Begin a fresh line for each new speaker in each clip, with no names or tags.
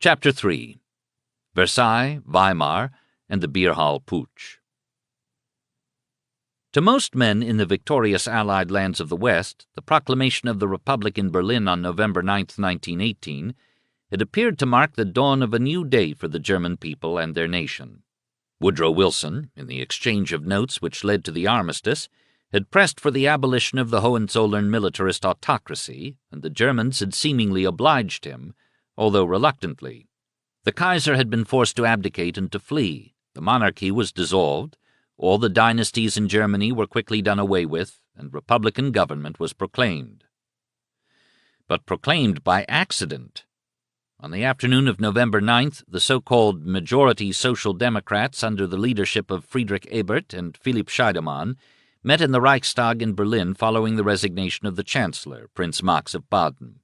Chapter 3. Versailles, Weimar, and the Beer Hall Putsch. To most men in the victorious Allied lands of the West, the proclamation of the Republic in Berlin on November 9, 1918, had appeared to mark the dawn of a new day for the German people and their nation. Woodrow Wilson, in the exchange of notes which led to the armistice, had pressed for the abolition of the Hohenzollern militarist autocracy, and the Germans had seemingly obliged him, although reluctantly. The Kaiser had been forced to abdicate and to flee. The monarchy was dissolved. All the dynasties in Germany were quickly done away with, and republican government was proclaimed. But proclaimed by accident. On the afternoon of November 9th, the so-called majority Social Democrats under the leadership of Friedrich Ebert and Philipp Scheidemann met in the Reichstag in Berlin following the resignation of the Chancellor, Prince Max of Baden.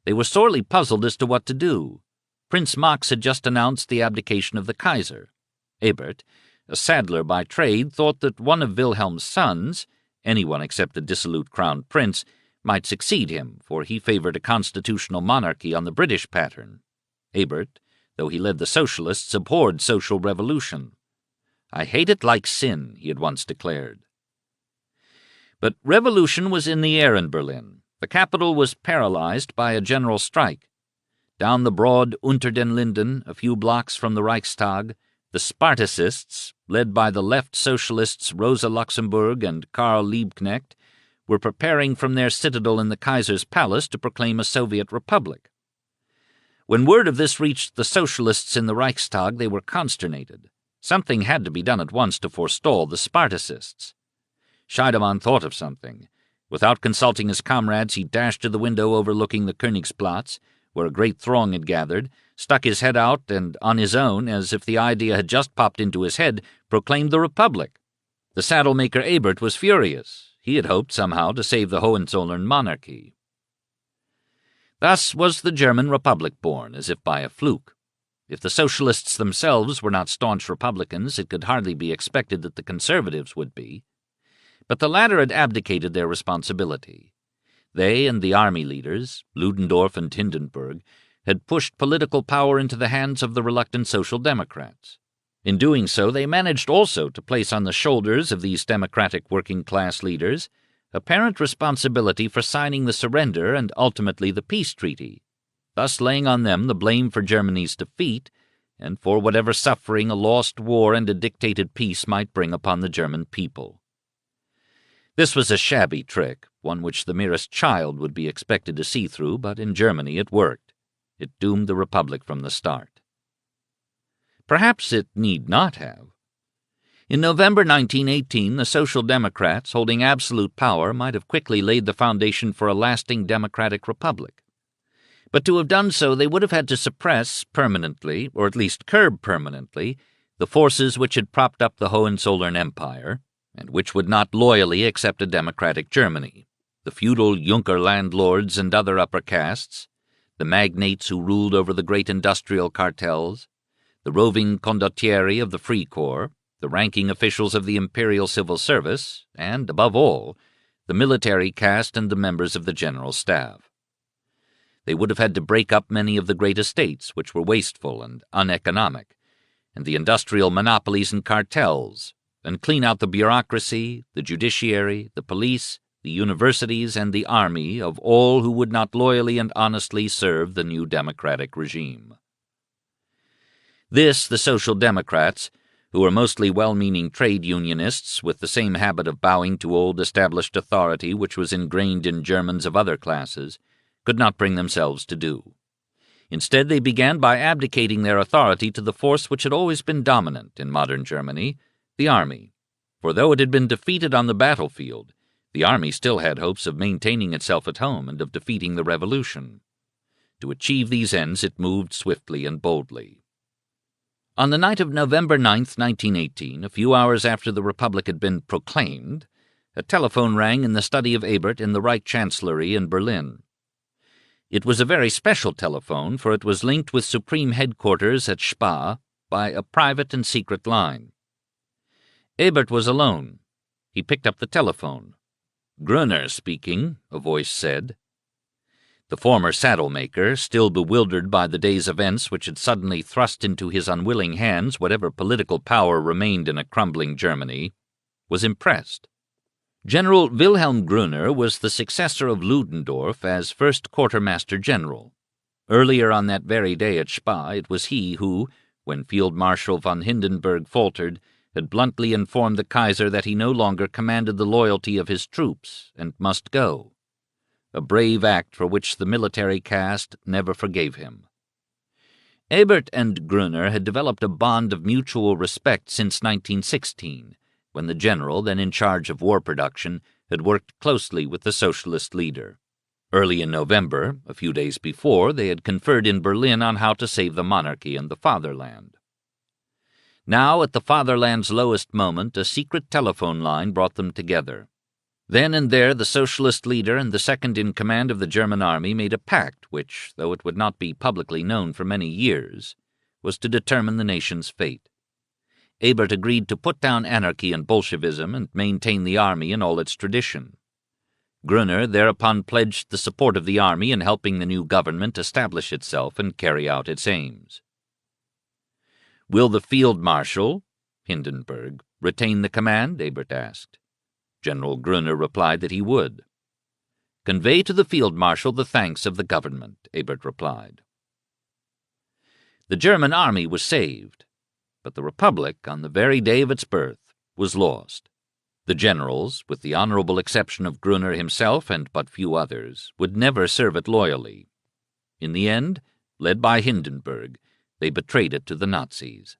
They were sorely puzzled as to what to do. Prince Max had just announced the abdication of the Kaiser. Ebert, a saddler by trade, thought that one of Wilhelm's sons, anyone except the dissolute crown prince, might succeed him, for he favored a constitutional monarchy on the British pattern. Ebert, though he led the socialists, abhorred social revolution. "I hate it like sin," he had once declared. But revolution was in the air in Berlin. The capital was paralyzed by a general strike. Down the broad Unter den Linden, a few blocks from the Reichstag, the Spartacists, led by the left socialists Rosa Luxemburg and Karl Liebknecht, were preparing from their citadel in the Kaiser's palace to proclaim a Soviet republic. When word of this reached the socialists in the Reichstag, they were consternated. Something had to be done at once to forestall the Spartacists. Scheidemann thought of something. Without consulting his comrades, he dashed to the window overlooking the Königsplatz, where a great throng had gathered, stuck his head out, and on his own, as if the idea had just popped into his head, proclaimed the Republic. The saddle-maker Ebert was furious. He had hoped somehow to save the Hohenzollern monarchy. Thus was the German Republic born, as if by a fluke. If the socialists themselves were not staunch Republicans, it could hardly be expected that the conservatives would be. But the latter had abdicated their responsibility. They and the army leaders, Ludendorff and Hindenburg, had pushed political power into the hands of the reluctant Social Democrats. In doing so, they managed also to place on the shoulders of these democratic working-class leaders apparent responsibility for signing the surrender and ultimately the peace treaty, thus laying on them the blame for Germany's defeat and for whatever suffering a lost war and a dictated peace might bring upon the German people. This was a shabby trick, one which the merest child would be expected to see through, but in Germany it worked. It doomed the Republic from the start. Perhaps it need not have. In November 1918, the Social Democrats, holding absolute power, might have quickly laid the foundation for a lasting democratic republic. But to have done so, they would have had to suppress permanently, or at least curb permanently, the forces which had propped up the Hohenzollern Empire, and which would not loyally accept a democratic Germany, the feudal Junker landlords and other upper castes, the magnates who ruled over the great industrial cartels, the roving condottieri of the Free Corps, the ranking officials of the Imperial Civil Service, and, above all, the military caste and the members of the General Staff. They would have had to break up many of the great estates, which were wasteful and uneconomic, and the industrial monopolies and cartels, and clean out the bureaucracy, the judiciary, the police, the universities, and the army of all who would not loyally and honestly serve the new democratic regime. This the Social Democrats, who were mostly well-meaning trade unionists with the same habit of bowing to old established authority which was ingrained in Germans of other classes, could not bring themselves to do. Instead, they began by abdicating their authority to the force which had always been dominant in modern Germany, the army. For though it had been defeated on the battlefield, the army still had hopes of maintaining itself at home and of defeating the revolution. To achieve these ends, it moved swiftly and boldly. On the night of November 9th, 1918, a few hours after the Republic had been proclaimed, a telephone rang in the study of Ebert in the Reich Chancellery in Berlin. It was a very special telephone, for it was linked with Supreme Headquarters at Spa by a private and secret line. Ebert was alone. He picked up the telephone. "Gröner speaking," a voice said. The former saddle-maker, still bewildered by the day's events which had suddenly thrust into his unwilling hands whatever political power remained in a crumbling Germany, was impressed. General Wilhelm Gruner was the successor of Ludendorff as first quartermaster general. Earlier on that very day at Spa, it was he who, when Field Marshal von Hindenburg faltered, had bluntly informed the Kaiser that he no longer commanded the loyalty of his troops and must go, a brave act for which the military caste never forgave him. Ebert and Gruner had developed a bond of mutual respect since 1916, when the general, then in charge of war production, had worked closely with the socialist leader. Early in November, a few days before, they had conferred in Berlin on how to save the monarchy and the fatherland. Now, at the fatherland's lowest moment, a secret telephone line brought them together. Then and there the socialist leader and the second-in-command of the German army made a pact which, though it would not be publicly known for many years, was to determine the nation's fate. Ebert agreed to put down anarchy and Bolshevism and maintain the army in all its tradition. Gruner thereupon pledged the support of the army in helping the new government establish itself and carry out its aims. "Will the Field Marshal, Hindenburg, retain the command?" Ebert asked. General Gruner replied that he would. "Convey to the Field Marshal the thanks of the government," Ebert replied. The German army was saved, but the Republic, on the very day of its birth, was lost. The generals, with the honorable exception of Gruner himself and but few others, would never serve it loyally. In the end, led by Hindenburg, they betrayed it to the Nazis.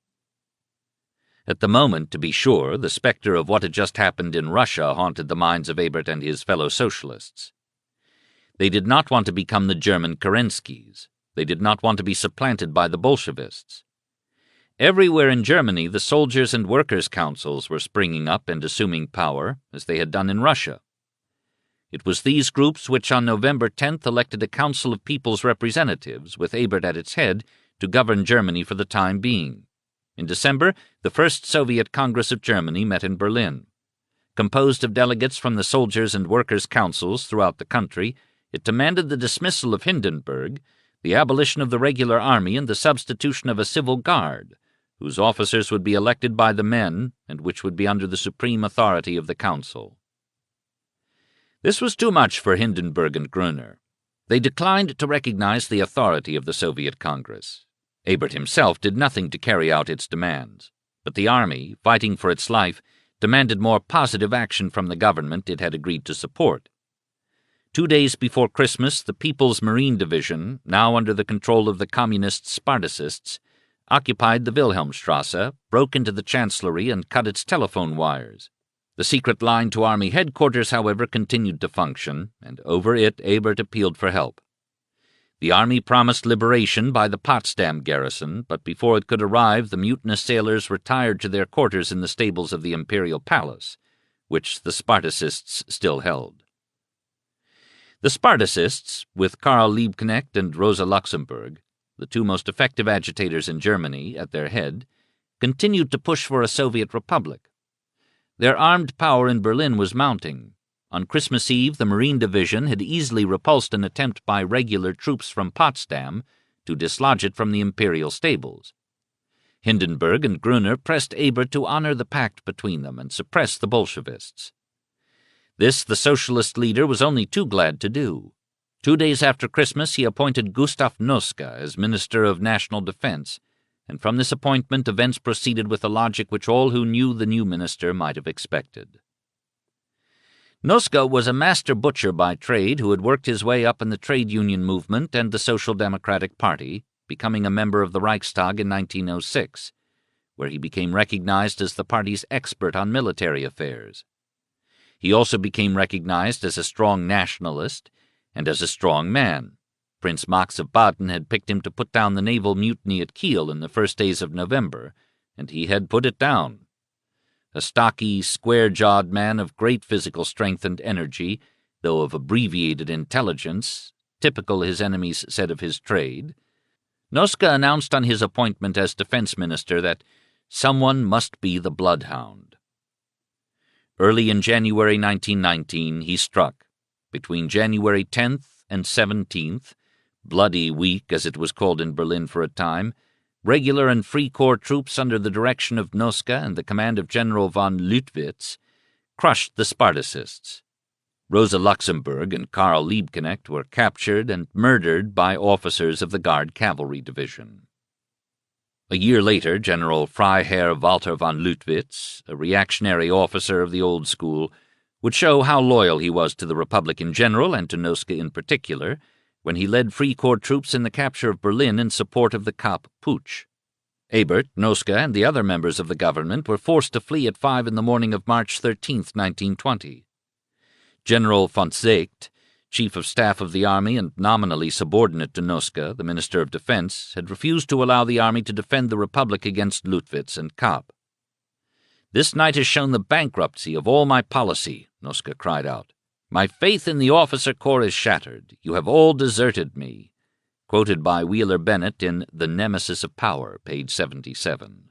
At the moment, to be sure, the spectre of what had just happened in Russia haunted the minds of Ebert and his fellow socialists. They did not want to become the German Kerenskys. They did not want to be supplanted by the Bolshevists. Everywhere in Germany, the soldiers' and workers' councils were springing up and assuming power, as they had done in Russia. It was these groups which on November 10th elected a Council of People's Representatives, with Ebert at its head, to govern Germany for the time being. In December, the First Soviet Congress of Germany met in Berlin. Composed of delegates from the soldiers' and workers' councils throughout the country, it demanded the dismissal of Hindenburg, the abolition of the regular army, and the substitution of a civil guard, whose officers would be elected by the men and which would be under the supreme authority of the council. This was too much for Hindenburg and Gruner. They declined to recognize the authority of the Soviet Congress. Ebert himself did nothing to carry out its demands, but the army, fighting for its life, demanded more positive action from the government it had agreed to support. 2 days before Christmas, the People's Marine Division, now under the control of the communist Spartacists, occupied the Wilhelmstrasse, broke into the Chancellery, and cut its telephone wires. The secret line to Army headquarters, however, continued to function, and over it Ebert appealed for help. The army promised liberation by the Potsdam garrison, but before it could arrive, the mutinous sailors retired to their quarters in the stables of the Imperial Palace, which the Spartacists still held. The Spartacists, with Karl Liebknecht and Rosa Luxemburg, the two most effective agitators in Germany, at their head, continued to push for a Soviet republic. Their armed power in Berlin was mounting. On Christmas Eve, the Marine Division had easily repulsed an attempt by regular troops from Potsdam to dislodge it from the imperial stables. Hindenburg and Gruner pressed Ebert to honor the pact between them and suppress the Bolshevists. This the socialist leader was only too glad to do. 2 days after Christmas, he appointed Gustav Noske as Minister of National Defense, and from this appointment events proceeded with a logic which all who knew the new minister might have expected. Noske was a master butcher by trade who had worked his way up in the trade union movement and the Social Democratic Party, becoming a member of the Reichstag in 1906, where he became recognized as the party's expert on military affairs. He also became recognized as a strong nationalist and as a strong man. Prince Max of Baden had picked him to put down the naval mutiny at Kiel in the first days of November, and he had put it down. A stocky, square-jawed man of great physical strength and energy, though of abbreviated intelligence, typical, his enemies said, of his trade, Noske announced on his appointment as defense minister that someone must be the bloodhound. Early in January 1919 he struck. Between January 10th and 17th, Bloody Week as it was called in Berlin for a time, regular and Free Corps troops under the direction of Noske and the command of General von Lüttwitz, crushed the Spartacists. Rosa Luxemburg and Karl Liebknecht were captured and murdered by officers of the Guard Cavalry Division. A year later, General Freiherr Walter von Lüttwitz, a reactionary officer of the old school, would show how loyal he was to the Republic in general and to Noske in particular when he led Free Corps troops in the capture of Berlin in support of the Kapp Putsch. Ebert, Noske, and the other members of the government were forced to flee at 5 in the morning of March 13, 1920. General von Seeckt, Chief of Staff of the Army and nominally subordinate to Noske, the Minister of Defense, had refused to allow the army to defend the Republic against Lüttwitz and Kapp. "This night has shown the bankruptcy of all my policy," Noske cried out. "My faith in the officer corps is shattered. You have all deserted me." Quoted by Wheeler Bennett in The Nemesis of Power, page 77.